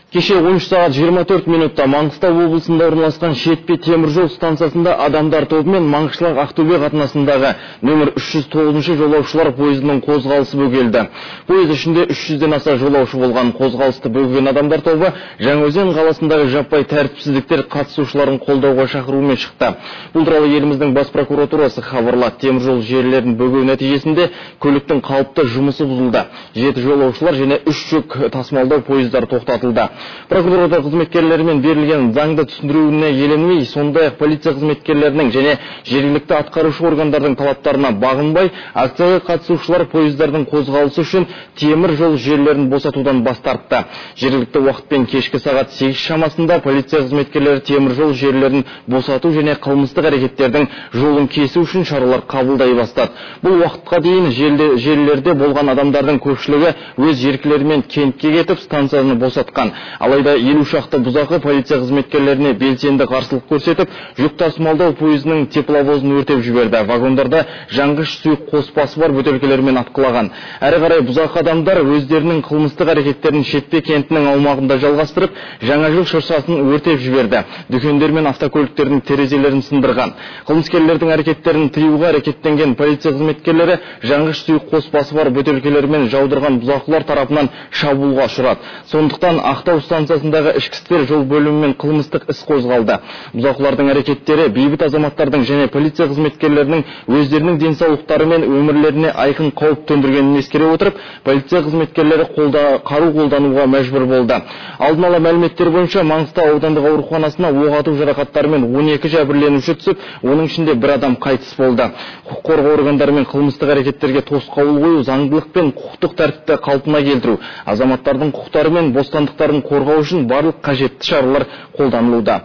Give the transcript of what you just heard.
Кеше 13:24 Маңғыстау облысында орналасқан Шетпе темір жол станциясында адамдар тобымен Маңғышлақ Ақтөбе қатынасындағы нөмір 309 жолаушылар пойызының қозғалысы бөгелді. Пойыз ішінде 300-ден аса жолаушы болған. Қозғалысты бөгеген адамдар тобы Жаңаөзен қаласындағы жаппай тәртіпсіздіктер қатысушыларын қолдауға шақырумен шықты. Бұл туралы еліміздің бас прокуратурасы хабарлады. Темір жол желілерін бөгеу нәтижесінде көліктің қалыпты жұмысы бұзылды. 7 жолаушылар және 3 жүк тасымалдау пойыздар тоқтатылды. Прокуратура қызметкерлерімен берілген заңды түсіндіруіне еленмей, сондай-ақ полиция қызметкерлерінің және жергілікті атқарушы органдардың талаптарына бағынбай, акцияға қатысушылар пойыздардың қозғалысы үшін темір жол желілерін босатудан бас тартты. Жергілікті уақытпен кешкі сағат 8 шамасында полиция қызметкерлері темір жол желілерін босату және қылмыстық әрекеттердің жолын кесу үшін шаралар қабылдай бастады. Бұл уақытқа дейін желілерде болған адамдардың көпшілігі өз еркілерімен кентке кетіп станцияны босатқан. Алайда 50 шақты бұзақы полиция қызметкерлеріне белсенді қарсылық көрсетіп, жүк тасымалдау пойызының тепловозын өртеп жіберді. Вагондарда жанғыш сұйық қоспасы бар бөтелкелермен атқылаған. Әрі қарай бұзақы адамдар өздерінің қылмыстық әрекеттерін Шетпе кентінің аумағында жалғастырып, жаңа жыл шыршасын өртеп жіберді. Дүкендер мен автокөліктердің терезелерін сындырған. Қылмыскерлердің әрекеттерін тыюға әрекеттенген полиция қызметкерлері жанғыш сұйық қоспасы бар бөтелкелермен жаудырған бұзақылар тарапынан шабуылға ұшырады. Сондықтан Ақтау станциясындағы ішкі істер жол бөлімімен қылмыстық іс қозғалды. Бұзақылардың әрекеттері бейбіт азаматтардың және полиция қызметкерлерінің өздерінің денсаулықтары мен өмірлеріне айқын қауіп төндіргенін ескере отырып, полиция қызметкерлері қару қолдануға мәжбүр болды. Алдын ала мәліметтер бойынша Маңғыстау аудандық ауруханасына оқ ату жарақаттарымен 12 жәбірленуші түсіп, оның ішінде 1 адам қайтыс болды. Құқық қорғау органдарымен қылмыстық әрекеттерге тосқауыл қою, заңдылық пен құқықтық тәртіпті қалпына келтіру, азаматтардың құқықтары мен бостандықтарын қорғау үшін барлық қажетті шаралар қолданылуда.